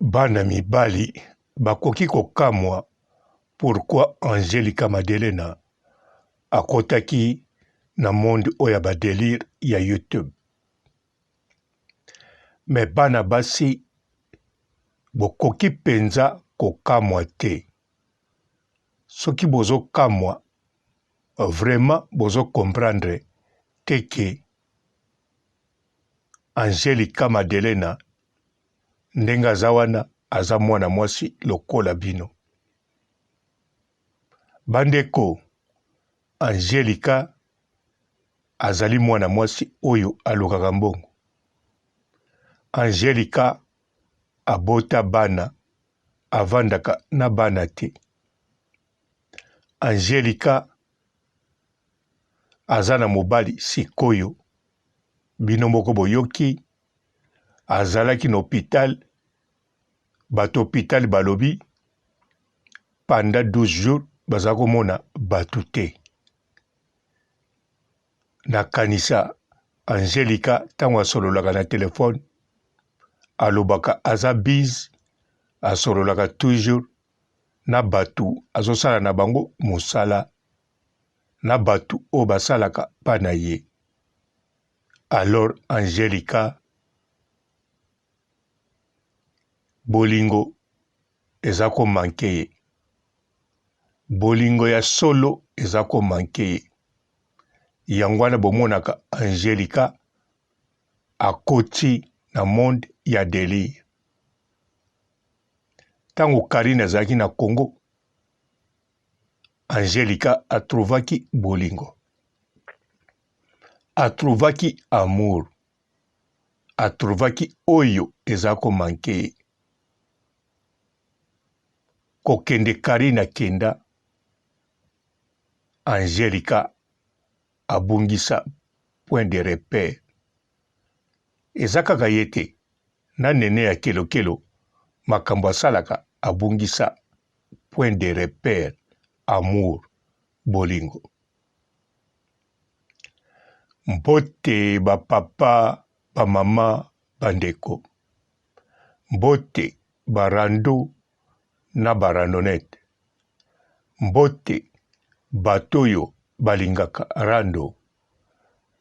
Bana mibali bakoki kokamwa pourquoi Angelica Madelena akotaki na monde oya badelire ya YouTube. Me bana basi bokoki penza kokamwa te. Soki bozo kamwa vraiment bozo comprendre teke Angelica Madelena ndenga zawana aza mwana mwasi lokola bino. Bandeko, Angelica azali mwana mwasi oyo alokaka mbongo. Angelica abota bana avandaka na bana te. Angelica azana mobali sikoyo bino moko boyoki azalaki na hôpital bato hôpital balobi pendant 12 jours baza komona batu te. Nakanisa Angelica tango asololaka na telefone alobaka aza bise asololaka toujours na batu azosala na bango mosala na batu o basalaka pa na ye. Alors Angelica bolingo eza ko manke ye. Bolingo ya solo eza ko manke ye. Yangwana bomonaka Angelica akoti na monde ya délire. Tango Karine azalaki na Congo, Angelica atrouvaki bolingo. Atrouvaki amour. Atrouvaki oyo eza ko manke ye. Kokende Karine akenda, Angelica abungisa point de repère. Eza kaka ye te na nene ya kelokelo makambo asalaka abungisa point de repère, amour, bolingo. Mbote bapapa, bamama, bandeko. Mbote barando na barandonete. Mbote batoyo balingaka rando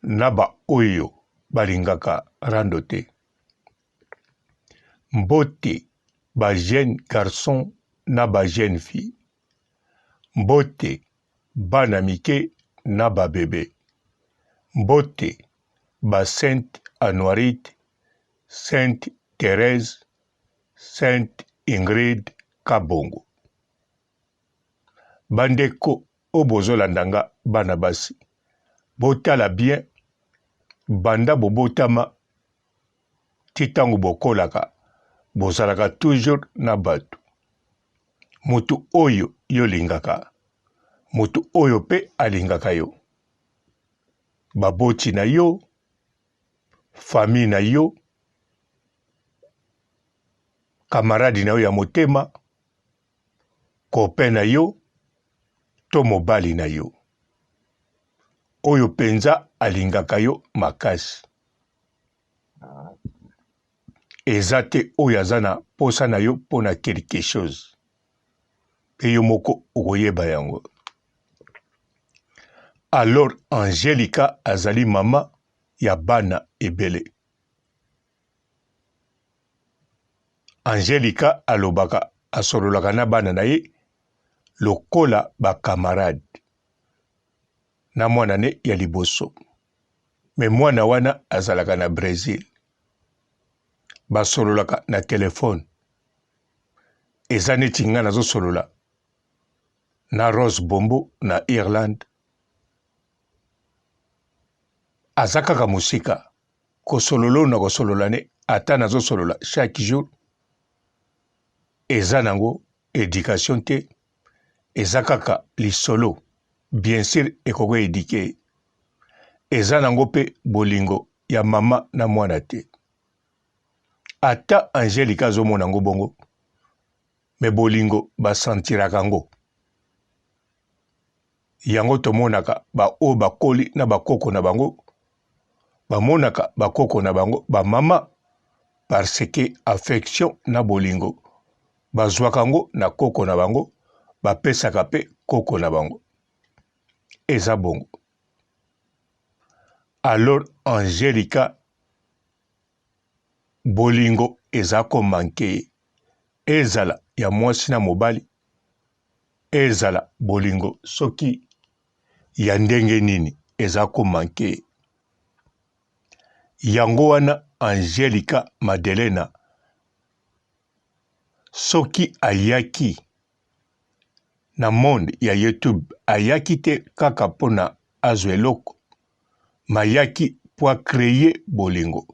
na ba oyo balingaka rando te. Mbote ba jeune garçon na ba jeune fille. Mbote bana mike na ba bébé. Mbote ba Sainte Anuarite, Sainte Thérèse, Sainte Ingrid Kabongo. Bandeko obozolandanga bana basi. Botala bien banda bobotama titango bokolaka bozalaka toujours na batu. Mutu oyo yo lingaka. Mutu oyo pe alingaka yo. Baboti na yo, famille na yo, kamaradi na yo ya motema, copain na yo, to mobali na yo. Oyo penza alingaka yo makasi. Eza te oyo azana posa na yo pona quelque chose. Pe yo moko okoyeba yango. Alors Angelica azali mama ya bana ebele. Angelica alobaka asololaka na bana na ye lokola ba camarade. Na mwana ne ya liboso. Me mwana wana azalaka na Brésil. Basololaka na telefone. Eza neti nga nazosolola na Rose Bombo na Irlande. Aza kaka musika kosololo na kosolola ne ata nazosolola chaque jour. Eza nango éducation te. Eza kaka lisolo. Bien sûr ekoko éduqué. Eza nango pe bolingo ya mama na mwana te. Ata Angelica azomona ngo bongo. Me bolingo basentiraka ngo. Yango tomonaka ba o bakoli na bakoko na bango. Bamonaka bakoko na bango ba mama parce que affection na bolingo bazwaka yango na koko na bango bapesaka pe koko na bango eza bongo. Alors Angelica bolingo eza komanke ezala ya mwasi na mobali ezala bolingo soki ya ndenge nini eza komanke. Yango wana Angelica Madelena soki ayaki na monde ya YouTube ayaki te kaka pona azwa eloko mayaki po créer bolingo.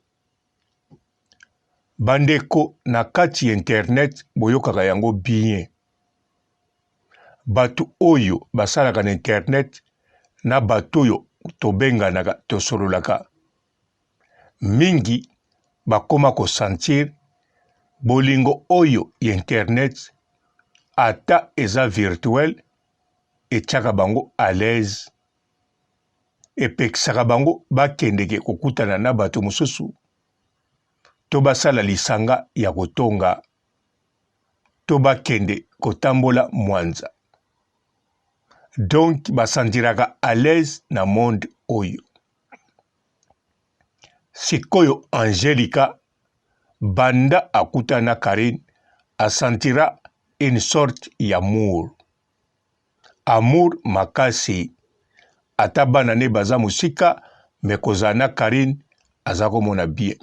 Bandeko na kati internet boyokaka yango bien. Batu oyo basalaka na internet na batu oyo tobenganaka tosololaka mingi bakoma ko sentir bolingo oyo ya internet ata eza virtuel etiaka bango à l'aise epekisaka bango bakendeke kokutana na bato mosusu to basala lisanga ya kotonga to bakende kotambola mwanza. Donc basantiraka à l'aise na monde oyo. Sikoyo Angelica banda akuta na Karine asantira une sorte d'amour. Amour makasi. Ata bana ne baza musika me kozana Karine azako mona bien.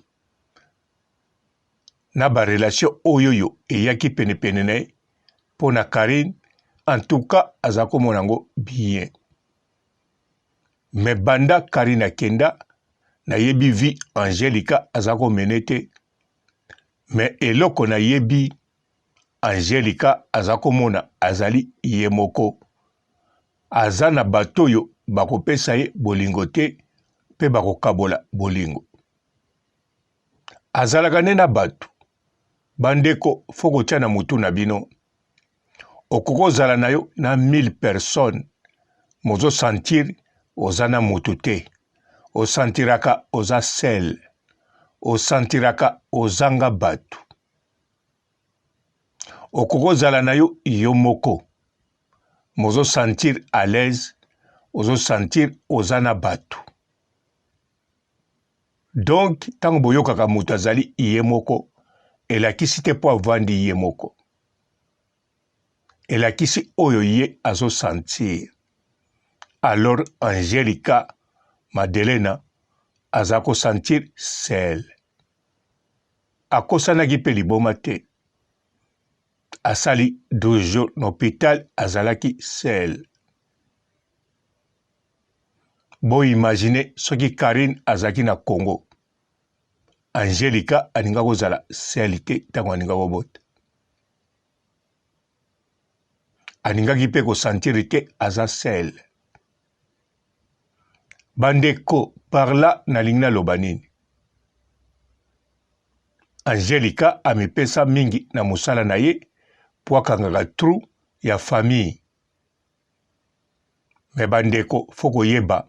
Na ba relation oyoyo eyaki penepene na pona Karine en tout cas azako monango bien. Me banda Karine akenda na yebi vi Angelica azako menete me eloko na yebi Angelica azako mona azali yemoko azana batoyo bakopesa ye bolingo te pe bakokabola bolingo. Azalaka ne na batu bandeko foko tia na mutu na bino okoko zala na yo na 1000 personnes mozo sentir ozana mutu te osantiraka oza sel osantiraka ozanga batu okoko zala na yo yo moko mozo sentir à l'aise ozo sentir ozana batu. Donc tango boyokaka mutu azali ye moko elakisi te po avandi ye moko elakisi oyo ye azo sentir. Alors Angelica Madelena azako sentir sel akosanaki pe liboma te asali 12 jours n'hôpital azalaki sel. Bo imagine soki Karine azaki na Congo Angelica aninga kozala sel te tango aninga kobota aningaki pe kosentir ke aza sel. Bandeko par là nalingi naloba nini Angelica amipesa mingi na musala na ye po akangaka trou ya famille. Me bandeko foko yeba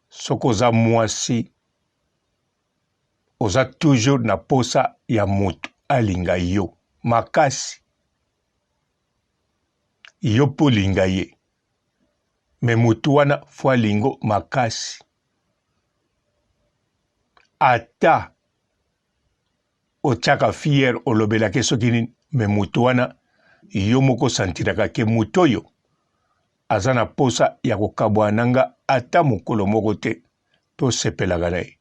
soko oza mwasi oza toujours na posa ya mutu alinga yo makasi yo po linga ye me mutu wana fo alingo makasi ata otiaka fiere olobelaki soki nini me mutu wana yo moko santiraka ke mutu oyo aza na posa ya kokabwa nanga ata mokolo moko te tosepelaka na ye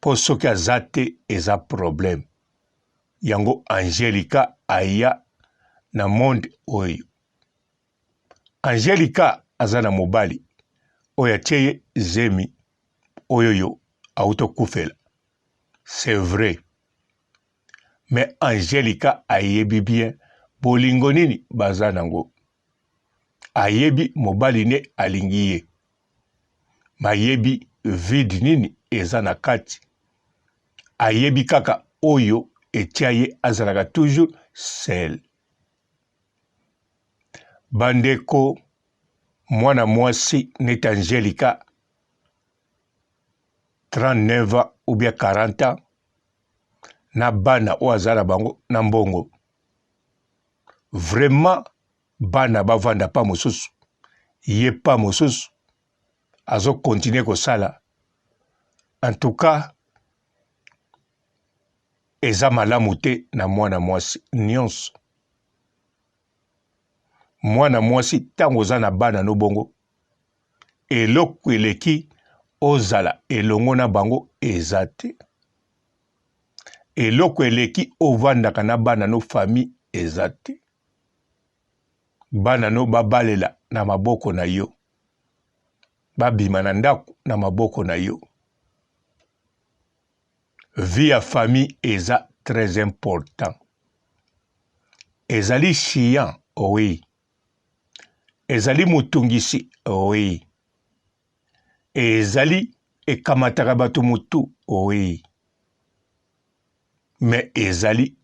po soki aza te eza problème. Yango Angelica aya na monde oyo. Angelica aza na mobali oyo atie ye zemi oyo yo autokufela. C'est vrai. Mais Angelica ayebi bien bolingo nini baza nango. Ayebi mobali ne alingi ye. Mayebi vide nini eza na kati. Ayebi kaka oyo etia ye azalaka toujours seul. Bandeko mwana mwasi neti Angelica 39 ans ou bien 40 ans na bana o azala bango na mbongo. Vraiment bana bavanda pa mosusu ye pa mosusu azo continuer kosala. En tout cas eza malamu te na mwana mwasi nyonso. Mwana mwasi tango oza na bana no bongo eloko eleki ozala elongo na bango eza te. Eloko eleki ovandaka na bana no famille eza te. Bana no babalela na maboko na yo, babima na ndako na maboko na yo. Vie ya famille eza très important. Ezali chiant, oui. Ezali mutungisi, oui. Ezali ekamataka bato mutu, oui. Mais ezali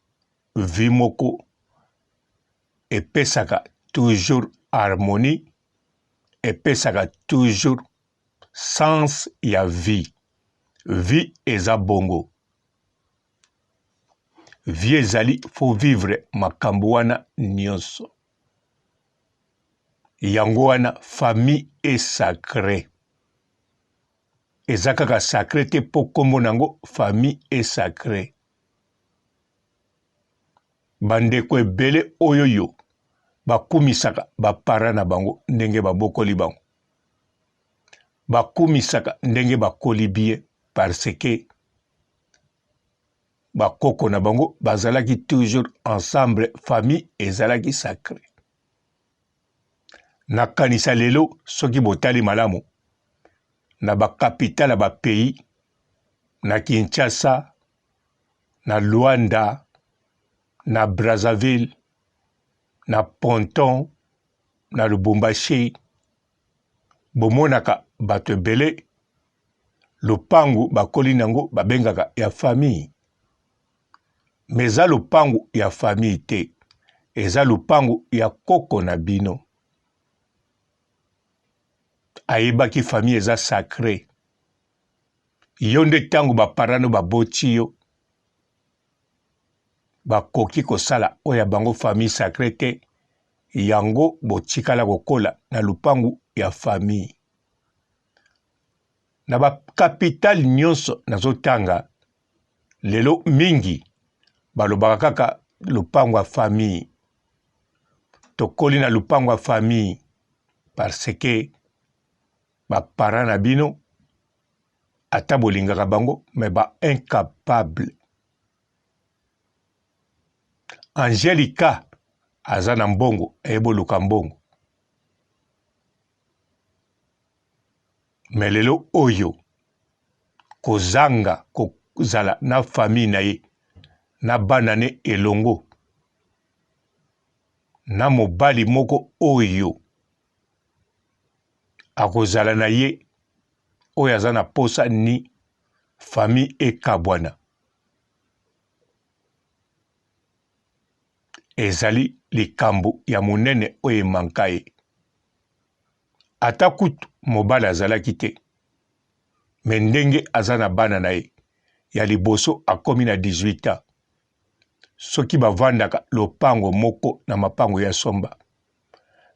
vie moko epesaka toujours harmonie, epesaka toujours sens ya vie. Vie eza bongo. Vie ezali faut vivre makambo wana nyonso. Yango wana famille est sacrée. Eza kaka sacré te po kombo nango famille est sacrée. Bandeko ebele oyoyo bakumisaka bapara na bango ndenge babokoli bango. Bakumisaka ndenge bakoli bie parce que bakoko na bango bazalaki toujours ensemble, famille ezalaki sacré. Nakanisa lelo soki botali malamu na bakapitale ya bapays na Kinshasa, na Luanda, na Brazzaville, na Ponton, na Lubumbashi, bomonaka bato ebele lopangu bakoli nango babengaka ya famille. Mais eza lopangu ya famille te, eza lopangu ya koko na bino. Ayebaki famille eza sacré. Yo nde tango baparano baboti yo bakoki kosala oya bango famille sacré te, yango botikala kokola na lupangu ya famille. Na bakapitale nyonso nazotanga lelo mingi balobaka kaka lupangu ya famille. Tokoli na lupangu ya famille parce que baparent na bino ata bolingaka bango mais ba incapable. Angelica aza na mbongo eyeboluka mbongo. Mais lelo oyo kozanga kozala na famille na ye na bana ne elongo na mobali moko oyo akozala na ye oyo aza na posa ni famille ekabwana. Ezali likambo ya monene oyo emanka ye. Ata kutu mobali azalaki te, me ndenge aza na bana na ye ya liboso akomi na 18 ans. Soki bavandaka lopango moko na mapango ya somba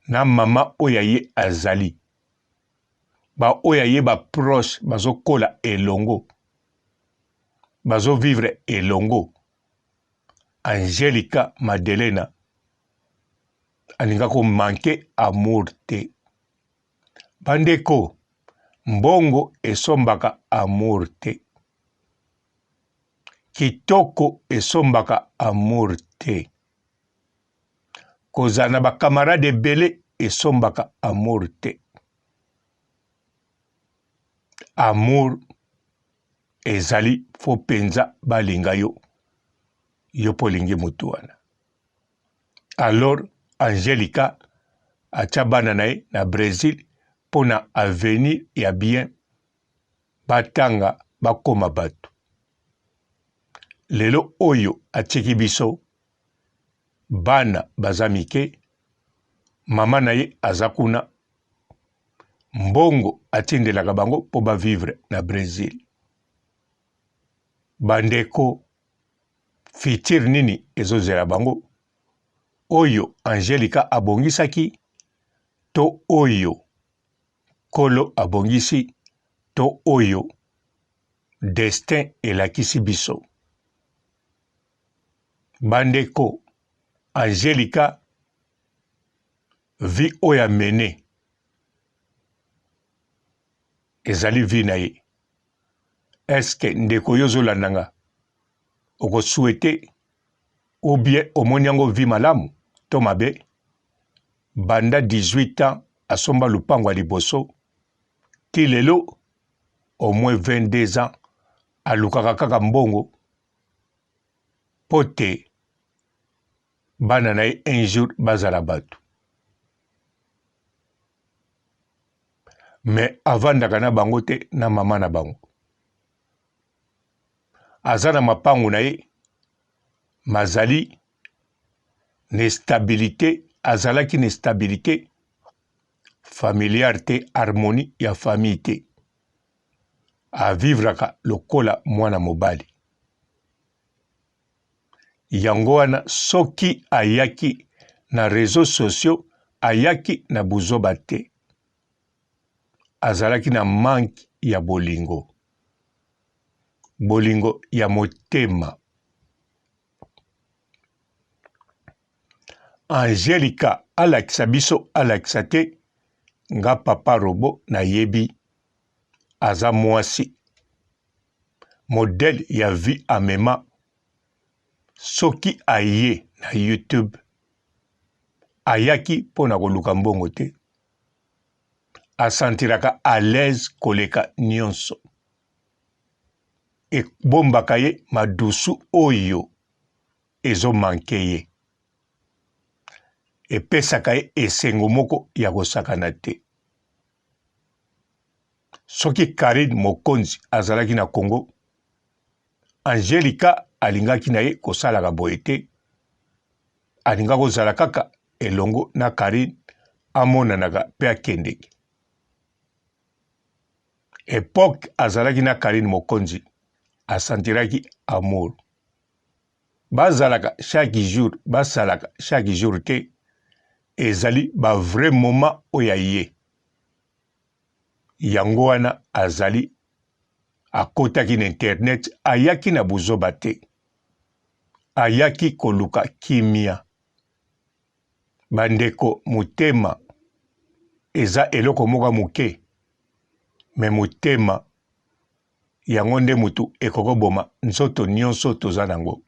na mama oyo ye azali, ba oyo ye ba proche bazokola elongo, bazo vivre elongo. Angelica Madelena alinga ko manke amour te. Bandeko, mbongo esombaka amour te. Kitoko esombaka amour te. Kozala na bakamarade ebele esombaka amour te. Amour ezali fo penza balinga yo. Yo polingi mutu wana. Alors Angelica atia bana na ye na Brésil pona avenir ya bien batanga bakoma bato. Lelo oyo atiki biso bana baza mike, mama na ye aza kuna, mbongo atindelaka bango po ba vivre na Brésil. bandeko fitir nini ezozela bango oyo Angelica abongisaki to oyo Kolo abongisi to oyo destin elakisi biso. Bandeko Angelica vi oyo amene ezali vi na ye. Eske ndeko yo ozolanda nga okosouhaite ou bien omoni yango vi malamu to mabe? Banda 18 ans asomba lupango ya liboso ti lelo au moins 22 ans alukaka kaka mbongo pote bana na ye un jour bazala bato. Mais avandaka na bango te na mama na bango. Aza na mapangu na ye mazali nestabilité, azalaki nestabilité familiare te, harmonie ya famille te. Avivraka lokola mwana mobali. Yango wana soki ayaki na réseaux sociaux, ayaki na buzoba te. Azalaki na manque ya bolingo. Bolingo ya motema. Angelica alakisa biso alakisa te nga papa robo na yebi aza mwasi. Modèle ya vie amema soki aye na YouTube ayaki pona koluka mbongo te. Asantiraka à l'aise koleka nyonso. E bombaka ye madusu oyo ezo manke ye. E pesaka ye esengo moko ya kosakana te. Soki Karine Mokonzi azalaki na Congo, Angelica alingaki na ye kosalaka boye te. Alinga kozala kaka elongo na Karine amonanaka pe akendeki. Époque azalaki na Karine Mokonzi asantiraki amour. Bazalaka chaque jour, basalaka chaque jour te. Ezali ba vrai moment oya ye. Yango wana azali akotaki na internet ayaki na buzoba te. Ayaki koluka kimia. Bandeko mutema eza eloko moka muke. Me mutema yango nde mutu ekoko boma nzoto nyonso toza nango.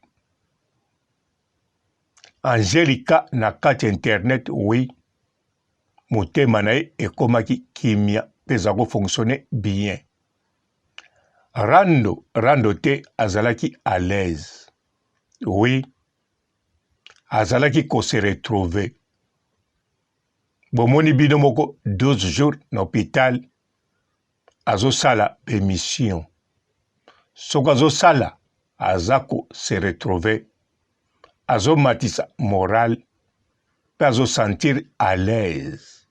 Angelica na kati internet oui mutema na ye ekomaki kimia peza ko fonctionner bien. Rando te azalaki à l'aise. Oui azalaki ko se retrouver. Bomoni bino moko 12 jours na hôpital azo sala émission. Soko azo sala azako se retrouver. Azo matisa moral pe azo sentir à l'aise.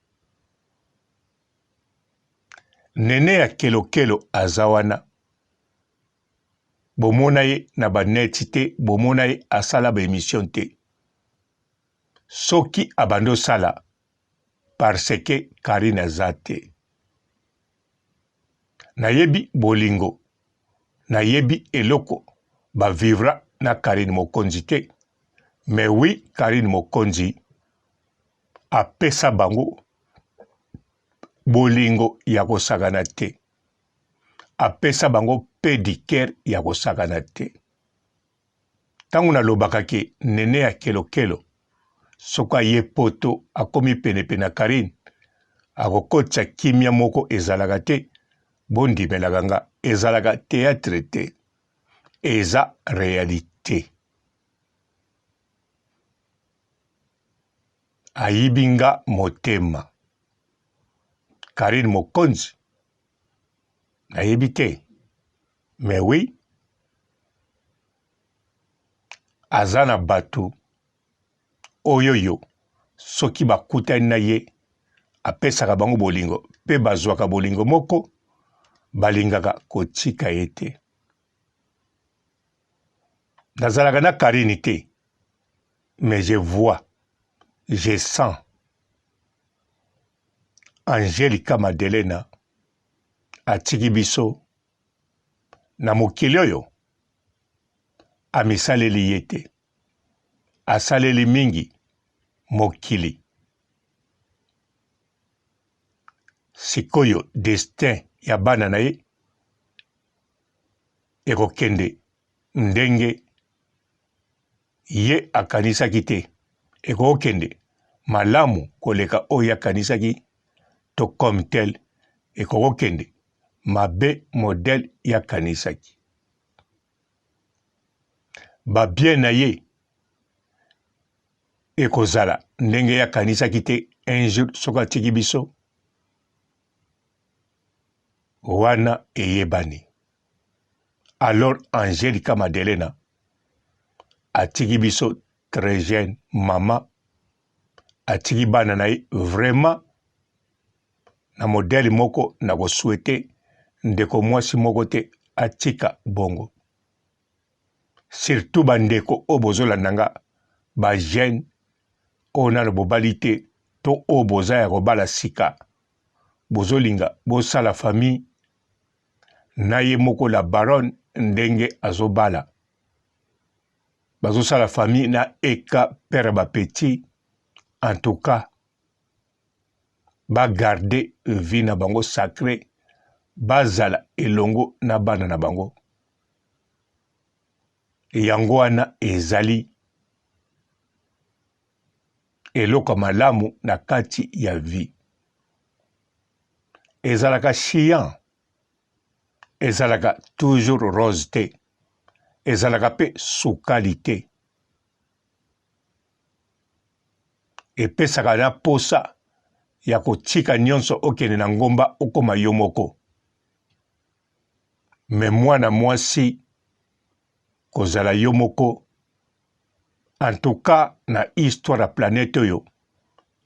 Nene ya kelokelo azawana. Bomona ye na baneti te, bomona ye asala ba émission te. Soki abando sala parce que Karine azate. Nayebi bolingo. Nayebi eloko ba vivra na Karine Mokonzi te. Mais oui, Karine Mokonzi apesa bango bolingo ya kosakana te. Apesa bango pédicure ya kosakana te. Tangu nalobaka ke nene ya kelokelo soka ye poto akomi penepena Karine akokotsa kimia moko ezalaka te. Bondimelaka nga ezalaka théâtre te. Eza réalité. Ayibinga motema. Karine Mokonzi nayebi te. Mais oui azana batu oyoyo soki bakutani na ye apesaka bango bolingo pe bazwaka bolingo moko balingaka kotika ye te. nazalaka na Karine te, mais je vois, je sens Angelica Madelena atiki biso na mokili oyo amisaleli ye te, asaleli mingi mokili. Sikoyo destin ya bana na ye ekokende ndenge ye akanisaki te, ekokende malamu koleka oyo akanisaki to comme tel, ekokende mabe modèle ya kanisaki. Babien na ye ekozala ndenge ya kanisaki te un jour soki atiki biso, wana eyebani. Alors Angelica Madelena atiki biso très jeune, mama atiki bana na ye vraiment na modèle moko na kosouhaite ndeko mwasi moko te atika bongo. Surtout bandeko o bozolanda nga ba jeune o nano bobali te to o boza ya kobala sika, bozolinga bosala famille na ye moko la baronne ndenge azobala, bazosala famille na eka père bapeti. En tout cas bagarde vie na bango sacré, bazala elongo na bana na bango. Yango wana ezali eloko malamu na kati ya vie. Ezalaka chiant, ezalaka toujours rose te, ezalaka pe sukali te, epesaka na posa ya kotika nyonso okende na ngomba okoma yo moko. Me mwana mwasi kozala yo moko, en tout cas na histoire ya planète oyo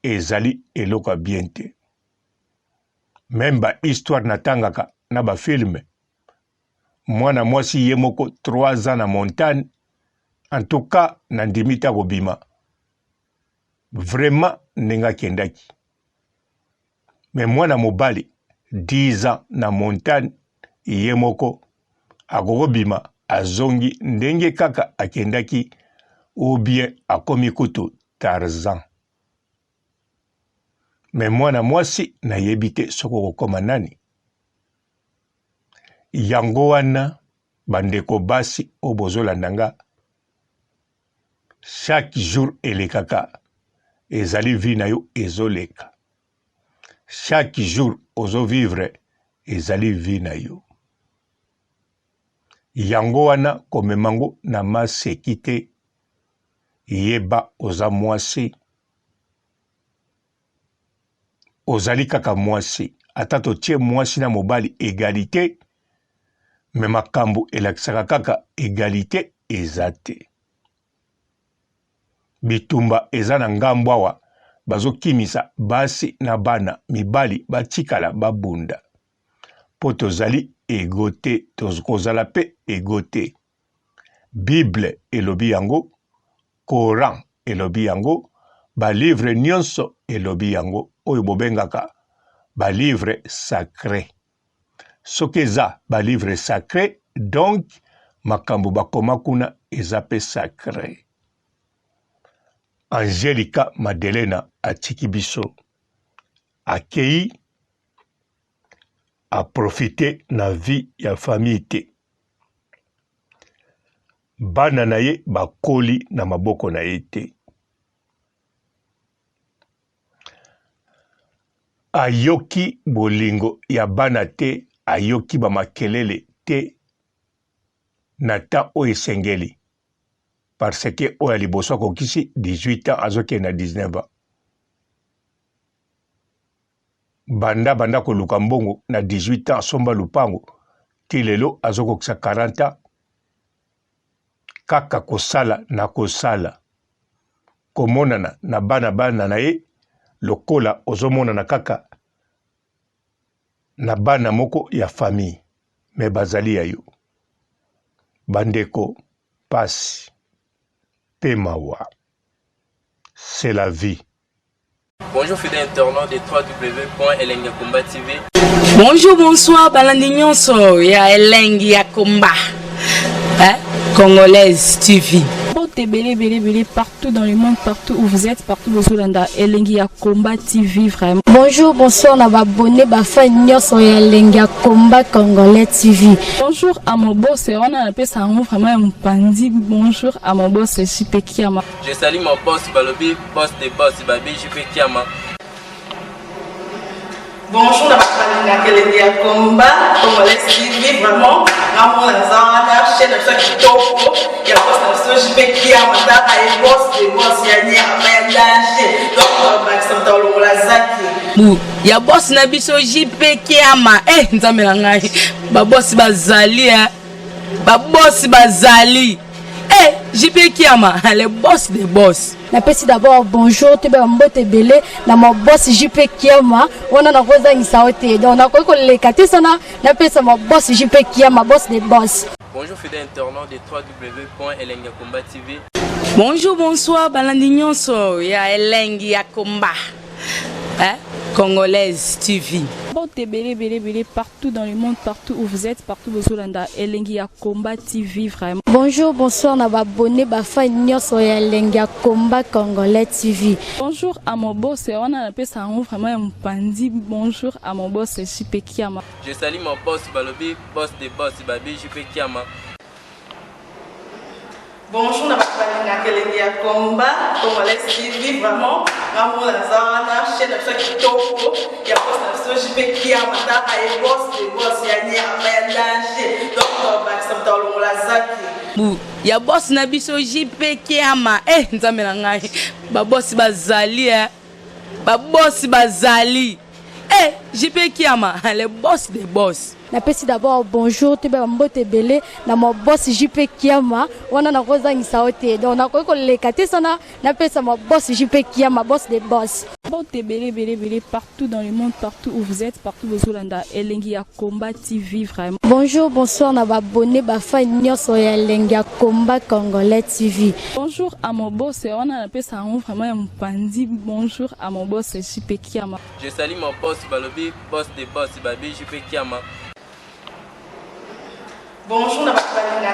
ezali eloko ya bien te. Même ba histoire natangaka na ba film, mwana mwasi ye moko 3 ans na montagne, en tout cas na ndimita kobima vraiment ndenge akendaki. Mais mwana mobali 10 ans na montagne ye moko akokobima azongi ndenge kaka akendaki, ou bien akomi kutu Tarzan. Mais mwana mwasi nayebi te soko kokoma nani. Yango wana bandeko basi o bozolanda nga, chaque jour elekaka ezali vie na yo ezoleka. Chaque jour ozo vivre ezali vie na yo. Yango wana komemango na maseki te, yeba oza mwasi. Ozali kaka mwasi, ata totie mwasi na mobali égalité, me makambo elakisaka kaka égalité eza te. Bitumba eza na ngambo awa bazokimisa basi na bana mibali batikala babunda. Po tozali ego te, tokozala pe ego te. Bible elobi yango, Coran elobi yango, ba livre nyonso elobi yango, oyo bobengaka ba livre sacré. Soki eza ba livre sacré, donc makambo bakoma kuna eza pe sacré. Angelica Madelena atiki biso, akei a profité na vie ya famille te. Bana na ye bakoli na maboko na ye te. Ayoki bolingo ya bana te, ayoki ba makelele te na ta oyo esengeli. Parce que oyo liboso akokisi 18 ans azokende na 19 ans. Banda koluka mbongo na 18 ans asomba lupango, ti lelo azokokisa 40 ans. Kaka kosala na kosala, komonana na bana na ye, lokola ozomonana kaka na bana moko ya famille, me bazali ya yo. Bandeko, passe. Pemawa. C'est la vie. Bonjour fidèles internautes de www.elengiakomba TV. Bonjour, bonsoir, balandi nyonso ya Elengi ya Komba. Congolaise TV. Belé partout dans le monde, partout où vous êtes, partout où vous êtes, Elengi ya Komba TV vraiment. Bonjour, bonsoir, na abonné bafa nyonso ya Elengi ya Komba Congolais TV. Bonjour à mon boss, on a appelé ça vraiment un pandi. Bonjour à mon boss, JP Kiama. Je salue mon boss Balobi, boss de boss Babi, JP Kiama. Bonjour, na Elengi ya Komba Congolais TV vraiment. Amour na zana chaîne de ça qui topo. Il y a boss na JP Kiama, ta ay boss de boss ya ni amélange. Donc Maxime Tolo la zaki. Ya boss na biso JP Kiama. Nzambe na ngai. Ba boss bazali ba boss bazali. JP Kiama, le boss des boss. Napesi d'abord bonjour, tu vas mbote belé na mon boss JP Kiama. On a rosa insaote. Donc on a quoi les quatre sana. Napesi mon boss JP Kiama, boss des boss. Bonjour fidèles internautes de www.elengiakomba TV. Bonjour, bonsoir, balandi nyonso ya Elengi ya Komba. Congolaise TV. Belé partout dans le monde, partout où vous êtes, partout où vous êtes, Elengi ya Komba TV vraiment. Bonjour, bonsoir, na abonné bafa nyonso ya Elengi ya Komba Congolais TV. Bonjour à mon boss, on a appelé ça vraiment un pandi. Bonjour à mon boss, JP Kiama. Je salue mon boss Balobi, boss de boss Babi, JP Kiama. Bonjour, na Elengi ya Komba Congolais TV vraiment. Amour na zana chaîne de ça qui topo. Il y a boss na JP Kiama, ta ay boss de boss ya ni amélange. Donc Maxime Tolo la zaki. Ya boss na biso JP Kiama. Nzambe na ngai. Ba boss bazali ba boss bazali. JP Kiama, le boss des boss. Napesi d'abord bonjour, tu vas mbote belé na mon boss JP Kiama. On a rosa insaote. Donc on a quoi les quatre sana. Napesi mon boss JP Kiama, boss des boss. Belé partout dans le monde, partout où vous êtes, partout où vous êtes, Elengi ya Komba TV vraiment. Bonjour, bonsoir, na abonné bafa nyonso ya Elengi ya Komba Congolais TV. Bonjour à mon boss, on a appelé ça vraiment un pandi. Bonjour à mon boss, JP Kiama. Je salue mon boss Balobi, boss de boss Babi, JP Kiama. Bonjour, na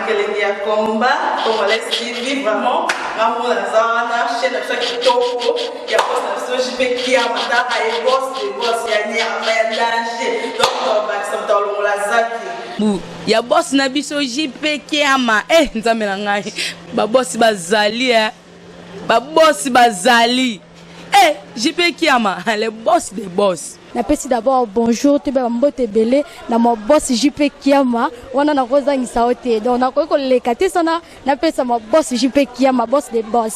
Elengi ya Komba Congolais TV vraiment. Amour na zana chaîne de ça qui topo. Il y a boss na JP Kiama, ta ay boss de boss ya ni amélange. Donc Maxime Tolo la zaki. Ya boss na biso JP Kiama. Nzambe na ngai. Ba boss bazali ba boss bazali. JP Kiama, le boss des boss. Napesi d'abord bonjour, tu vas mbote belé na mon boss JP Kiama. On a rosa insaote. Donc on a quoi les quatre sana. Napesi mon boss JP Kiama, boss des boss.